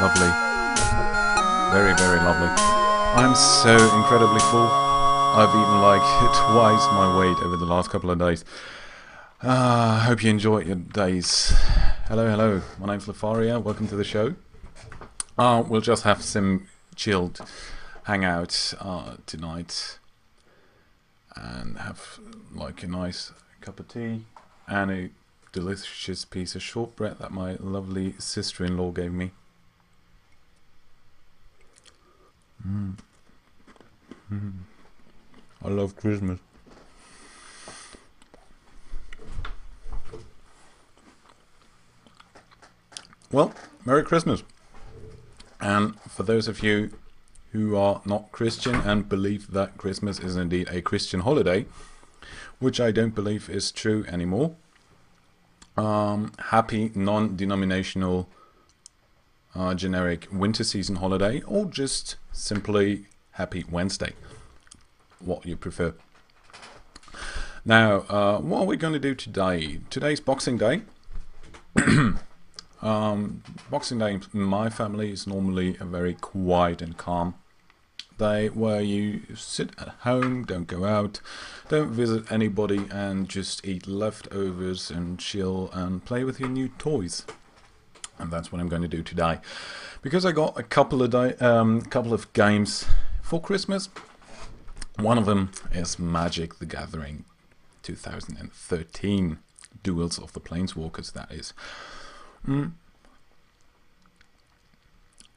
Lovely. Very, very lovely. I'm so incredibly full. I've eaten like twice my weight over the last couple of days. I hope you enjoy your days. Hello, hello. My name's Lepharia. Welcome to the show. We'll just have some chilled hangout tonight and have like a nice cup of tea and a delicious piece of shortbread that my lovely sister-in-law gave me. I love Christmas. Well, Merry Christmas. And for those of you who are not Christian and believe that Christmas is indeed a Christian holiday, which I don't believe is true anymore, happy non-denominational generic winter season holiday, or just simply happy Wednesday, what you prefer. Now, what are we going to do today? Today's Boxing Day. Boxing Day in my family is normally a very quiet and calm day where you sit at home, don't go out, don't visit anybody, and just eat leftovers and chill and play with your new toys. And that's what I'm going to do today, because I got a couple of games for Christmas. One of them is Magic the Gathering 2013, Duels of the Planeswalkers, that is.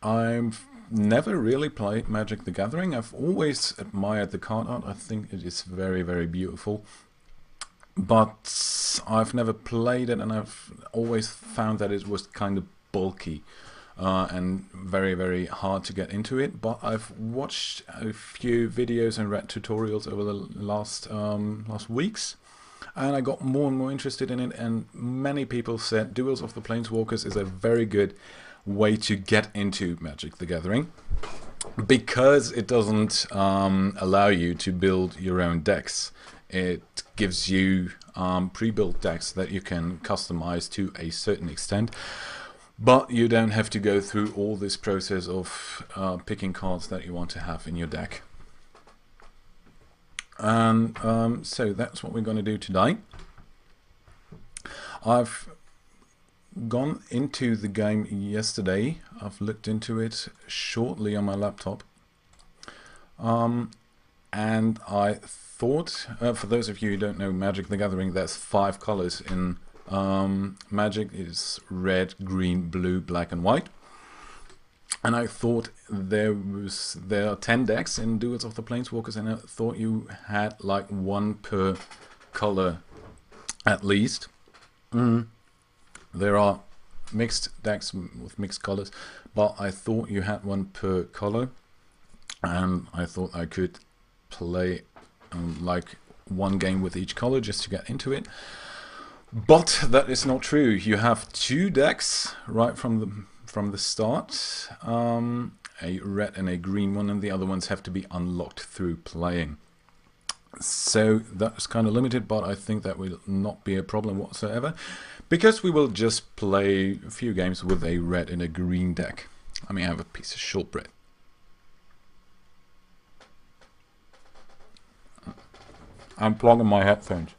I've never really played Magic the Gathering. I've always admired the card art. I think it is very, very beautiful. But I've never played it, and I've always found that it was kind of bulky and very, very hard to get into it. But I've watched a few videos and read tutorials over the last weeks, and I got more and more interested in it, and many people said Duels of the Planeswalkers is a very good way to get into Magic the Gathering, because it doesn't allow you to build your own decks. It gives you pre-built decks that you can customize to a certain extent, but you don't have to go through all this process of picking cards that you want to have in your deck. And so that's what we're going to do today. I've gone into the game yesterday. I've looked into it shortly on my laptop. And I thought, for those of you who don't know Magic the Gathering, there's 5 colors in Magic. It's red, green, blue, black and white. And I thought there are 10 decks in Duels of the Planeswalkers, and I thought you had like 1 per color at least. There are mixed decks with mixed colors, but I thought you had 1 per color, and I thought I could play like 1 game with each color just to get into it. But that is not true. You have 2 decks right from the start, a red and a green one, and the other ones have to be unlocked through playing. So that's kind of limited, but I think that will not be a problem whatsoever, because we will just play a few games with a red and a green deck. I mean, I have a piece of shortbread. I'm plugging my headphones.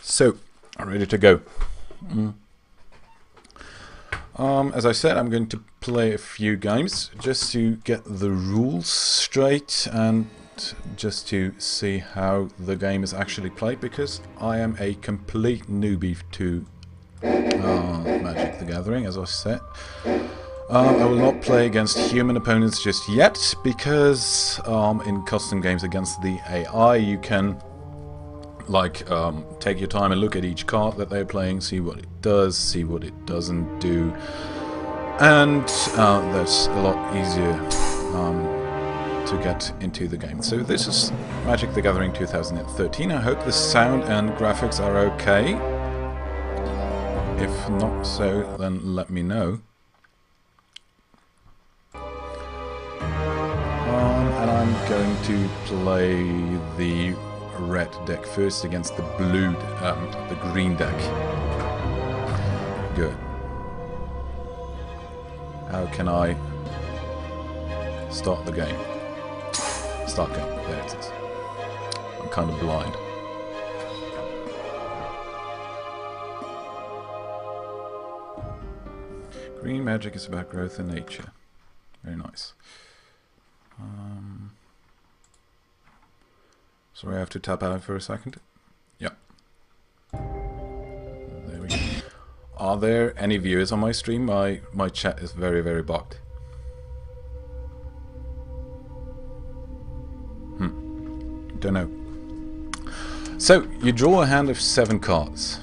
So, I'm ready to go. As I said, I'm going to play a few games just to get the rules straight and just to see how the game is actually played, because I am a complete newbie to Magic the Gathering, as I said. I will not play against human opponents just yet, because in custom games against the AI you can take your time and look at each card that they're playing, see what it does, see what it doesn't do, and that's a lot easier to get into the game. So this is Magic the Gathering 2013. I hope the sound and graphics are okay. If not so, then let me know. and I'm going to play the red deck first against the the green deck. Good. How can I start the game? Start game. There it is. I'm kind of blind. Green magic is about growth in nature. Very nice. Sorry, I have to tap out for a second. Yep. There we go. Are there any viewers on my stream? My chat is very, very bugged. Don't know. So, you draw a hand of 7 cards.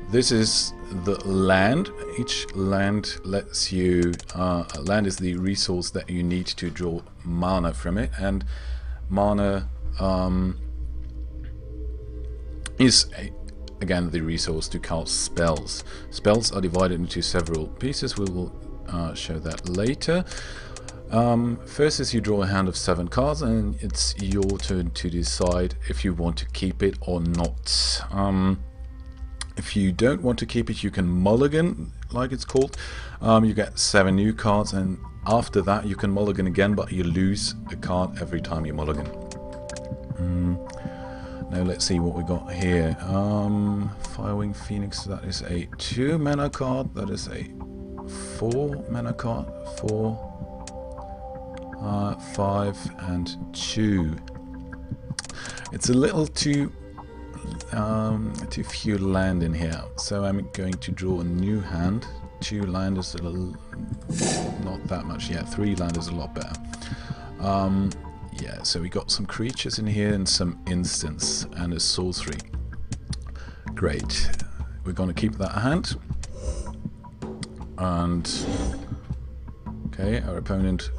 This is the land. Each land lets you... land is the resource that you need to draw mana from it. And mana is, again, the resource to cast spells. Spells are divided into several pieces. We will show that later. First is you draw a hand of 7 cards, and it's your turn to decide if you want to keep it or not. If you don't want to keep it, you can mulligan, like it's called. You get 7 new cards, and after that you can mulligan again, but you lose a card every time you mulligan. Now let's see what we got here. Firewing Phoenix, that is a 2 mana card, that is a 4 mana card, 4, 5 and 2. It's a little too few land in here, so I'm going to draw a new hand. 2 land is a little, not that much. Yeah, 3 land is a lot better. Yeah, so we got some creatures in here and some instants and a sorcery. Great. We're going to keep that hand. And okay, our opponent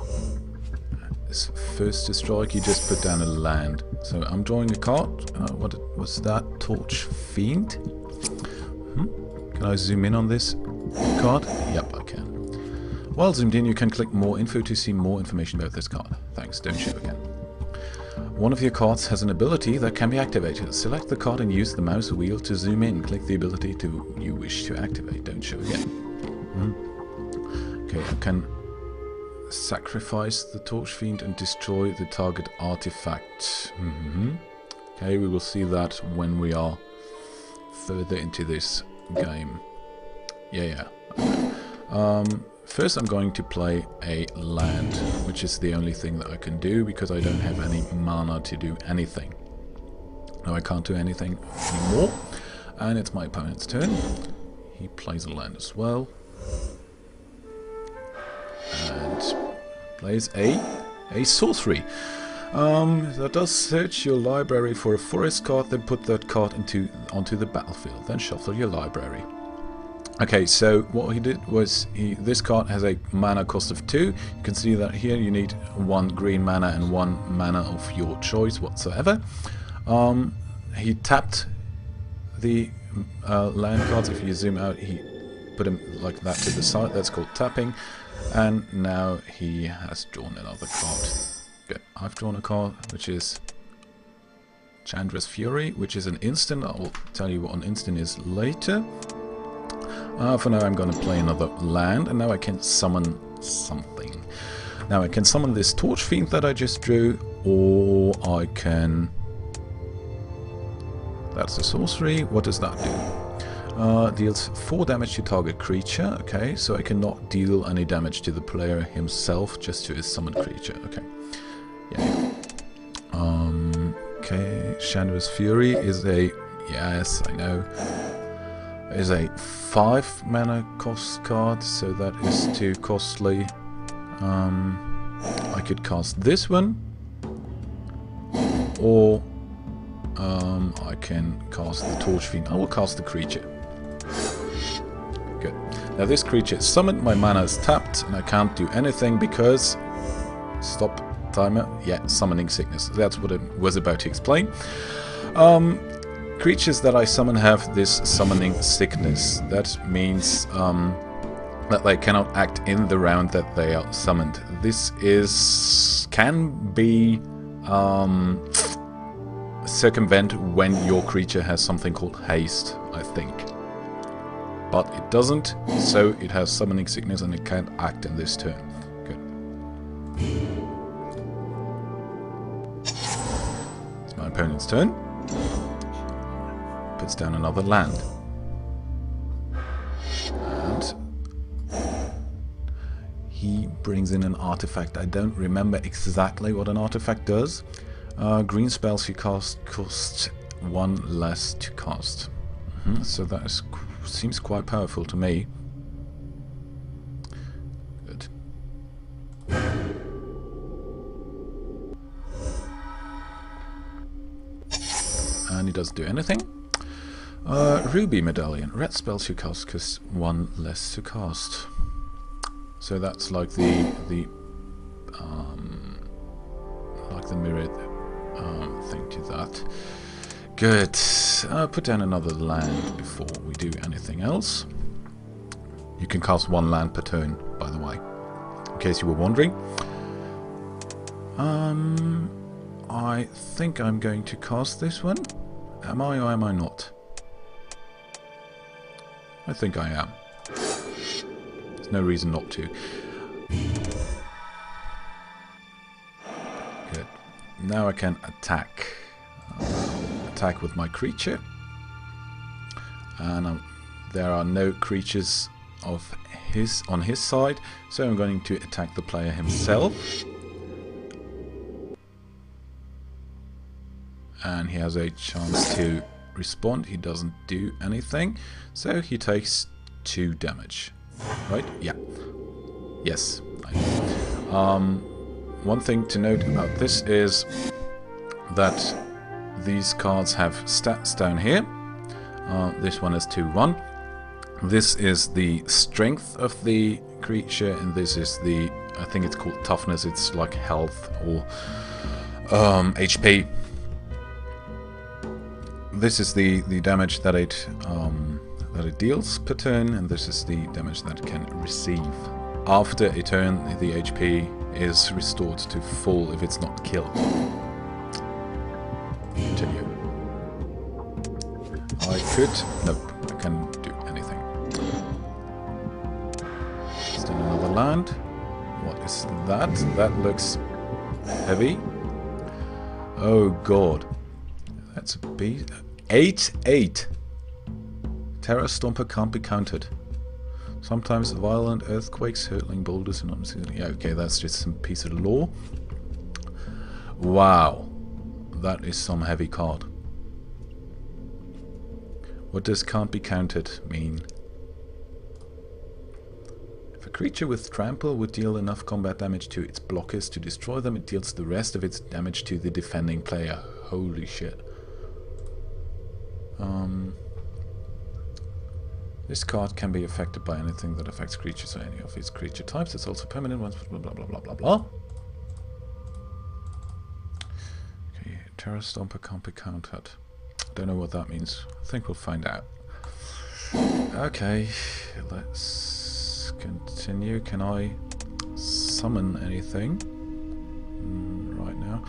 is first to strike. You just put down a land. So I'm drawing a card. What was that? Torch Fiend? Can I zoom in on this card? Yep, I can. While zoomed in, you can click more info to see more information about this card. Thanks, don't show again. One of your cards has an ability that can be activated. Select the card and use the mouse wheel to zoom in. Click the ability you wish to activate. Don't show again. Okay, I can sacrifice the Torch Fiend and destroy the target artifact. Okay, we will see that when we are further into this game. Yeah. First I'm going to play a land, which is the only thing that I can do because I don't have any mana to do anything. No, I can't do anything anymore. And it's my opponent's turn. He plays a land as well. And plays a sorcery. That does search your library for a forest card, then put that card onto the battlefield, then shuffle your library. Okay, so what he did was, this card has a mana cost of 2. You can see that here you need 1 green mana and 1 mana of your choice whatsoever. He tapped the land cards. If you zoom out, he put them like that to the side. That's called tapping. And now he has drawn another card. Good. I've drawn a card which is Chandra's Fury, which is an instant. I will tell you what an instant is later. For now I'm going to play another land, and now I can summon something. Now I can summon this Torch Fiend that I just drew, or I can... That's a sorcery. What does that do? Deals 4 damage to target creature. Okay, so I cannot deal any damage to the player himself, just to his summoned creature. Okay. Yeah. Okay, Chandra's Fury is a... Yes, I know. Is a 5 mana cost card, so that is too costly. I could cast this one, or I can cast the Torch Fiend. I will cast the creature. Good. Now this creature is summoned, my mana is tapped, and I can't do anything because... Stop timer. Yeah, summoning sickness. That's what I was about to explain. Creatures that I summon have this summoning sickness. That means that they cannot act in the round that they are summoned. This can be circumvent when your creature has something called haste, I think. But it doesn't, so it has summoning sickness and it can't act in this turn. Good. It's my opponent's turn. Puts down another land. And he brings in an artifact. I don't remember exactly what an artifact does. Green spells you cast cost 1 less to cast. So that seems quite powerful to me. Good. And he doesn't do anything. Ruby Medallion. Red spells you cast cost 1 less to cast. So that's like the mirrored thing to that. Good. Put down another land before we do anything else. You can cast 1 land per turn, by the way, in case you were wondering. I think I'm going to cast this one. Am I or am I not? I think I am. There's no reason not to. Good. Now I can attack. Attack with my creature. And there are no creatures of on his side, so I'm going to attack the player himself. And he has a chance to respond. He doesn't do anything, so he takes 2 damage. Right? Yeah. Yes. One thing to note about this is that these cards have stats down here. This one is 2-1. This is the strength of the creature, and this is the, I think it's called toughness. It's like health or HP. This is the damage that it deals per turn, and this is the damage that it can receive. After a turn, the HP is restored to full if it's not killed. Continue. I could... Nope, I can't do anything. Still another land. What is that? That looks heavy. Oh god. That's a beast. 8-8. Terror Stomper can't be countered. Sometimes violent earthquakes, hurtling boulders, and yeah, okay, that's just some piece of lore. Wow, that is some heavy card. What does can't be countered mean? If a creature with trample would deal enough combat damage to its blockers to destroy them, it deals the rest of its damage to the defending player. Holy shit. This card can be affected by anything that affects creatures or any of its creature types. It's also permanent ones, blah blah blah blah blah blah. Okay, Terror Stomper can't be countered. Don't know what that means. I think we'll find out. Okay, let's continue. Can I summon anything right now?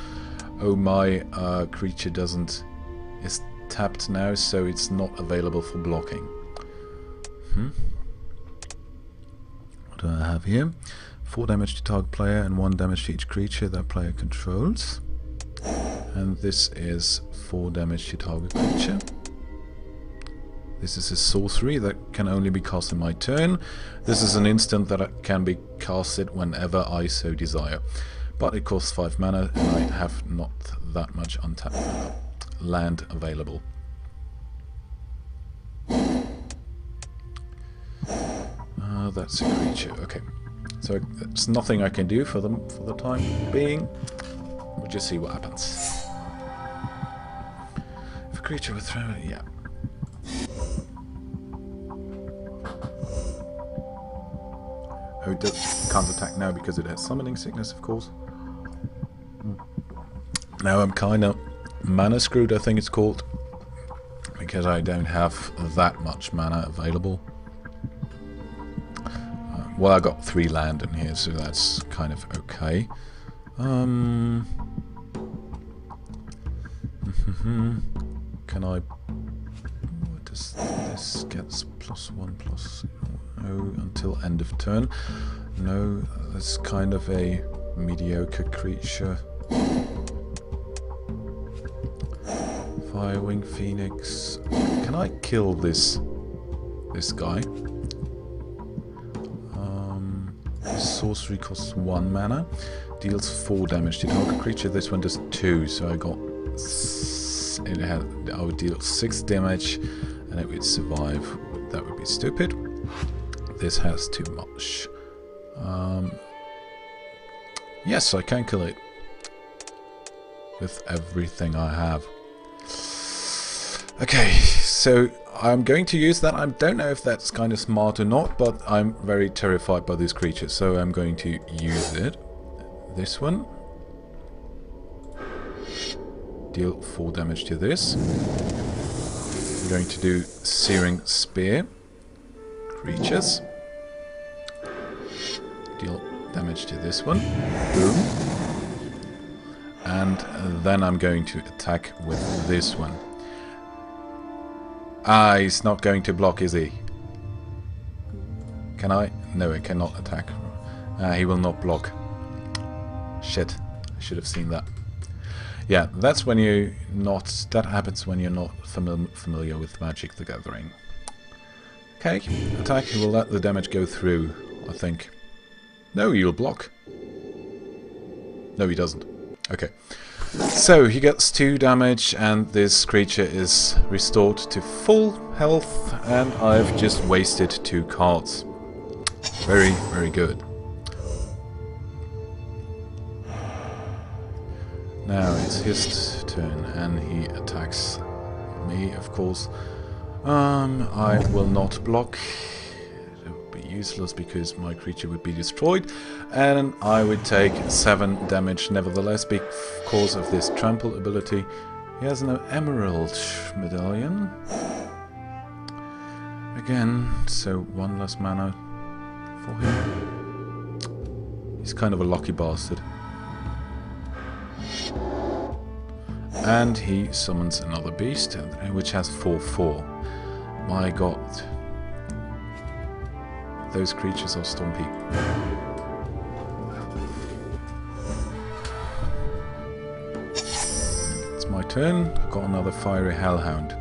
Oh, my creature is tapped now, so it's not available for blocking. What do I have here? 4 damage to target player and 1 damage to each creature that player controls. And this is 4 damage to target creature. This is a sorcery that can only be cast in my turn. This is an instant that can be casted whenever I so desire. But it costs 5 mana and I have not that much untapped land available. That's a creature. Okay, so there's nothing I can do for them for the time being. We'll just see what happens. If a creature with throw, yeah. Oh, it can't attack now because it has summoning sickness, of course. Now I'm kind of mana screwed, I think it's called, because I don't have that much mana available. Well, I got 3 land in here, so that's kind of okay. Can I... What does this gets +1/+0 until end of turn? No, that's kind of a mediocre creature. Firewing Phoenix. Can I kill this guy? Sorcery costs 1 mana, deals 4 damage to target creature. This one does 2, so I got I would deal 6 damage, and it would survive. That would be stupid. This has too much. Yes, I can kill it with everything I have. Okay, so I'm going to use that. I don't know if that's kind of smart or not, but I'm very terrified by this creature, so I'm going to use it. This one. Deal 4 damage to this. I'm going to do Searing Spear. Creatures. Deal damage to this one. Boom. And then I'm going to attack with this one. Ah, he's not going to block, is he? Can I? No, I cannot attack. He will not block. Shit, I should have seen that. Yeah, that's when you're not... That happens when you're not familiar with Magic the Gathering. Okay, attack. He will let the damage go through, I think. No, he'll block. No, he doesn't. Okay. So, he gets 2 damage, and this creature is restored to full health, and I've just wasted 2 cards. Very, very good. Now it's his turn, and he attacks me, of course. I will not block. It would be useless because my creature would be destroyed, and I would take 7 damage nevertheless because of this trample ability. He has an emerald medallion. Again, so 1 less mana for him. He's kind of a lucky bastard. And he summons another beast, which has 4/4. My god. Those creatures are stompy. It's my turn. I've got another fiery hellhound.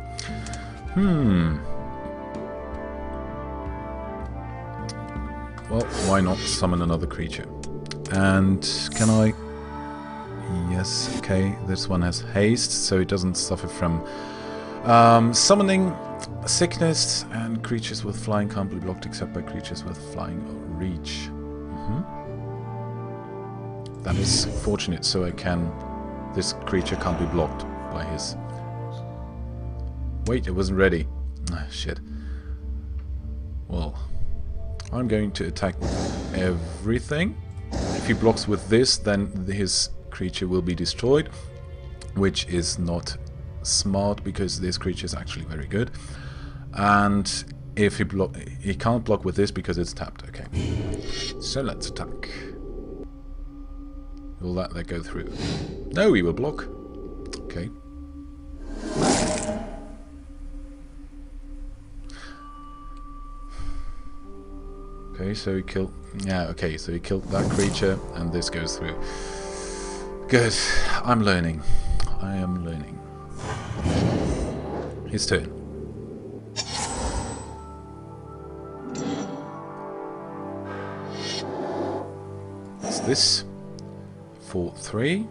Well, why not summon another creature? And can I... Yes, okay, this one has haste, so it doesn't suffer from summoning sickness, and creatures with flying can't be blocked except by creatures with flying or reach. That is fortunate, so I can... This creature can't be blocked by his... Wait, it wasn't ready. Ah, shit. Well, I'm going to attack everything. If he blocks with this, then his creature will be destroyed, which is not smart because this creature is actually very good. And if he can't block with this because it's tapped. Okay, so let's attack. Will that go through? No, he will block. Okay. Okay, so he killed... Yeah, okay, so he killed that creature, and this goes through. Good. I'm learning. I am learning. His turn. What's this? For 3.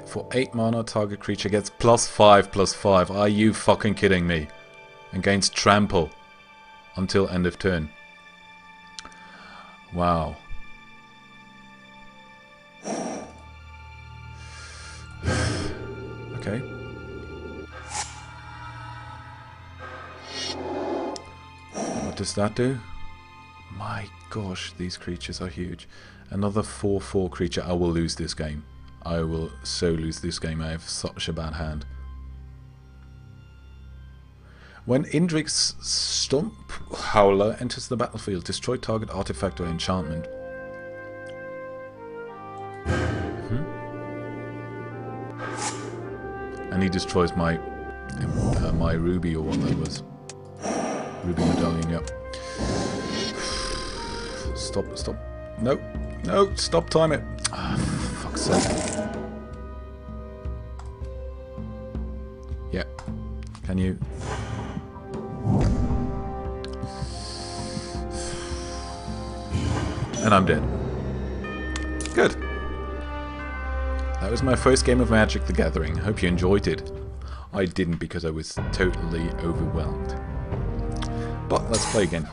For 8 mana, target creature gets +5/+5. Are you fucking kidding me? And gains trample until end of turn. Wow. Okay. What does that do? My gosh, these creatures are huge. Another 4/4 creature. I will lose this game. I will so lose this game. I have such a bad hand. When Indrik's Stump Howler enters the battlefield, destroy target artifact or enchantment. And he destroys my my ruby, or what that was. Ruby medallion, yep. Stop. No, stop, time it. Ah, fuck's sake. Yeah. Can you? And I'm dead. Good. That was my first game of Magic the Gathering. Hope you enjoyed it. I didn't, because I was totally overwhelmed. But let's play again.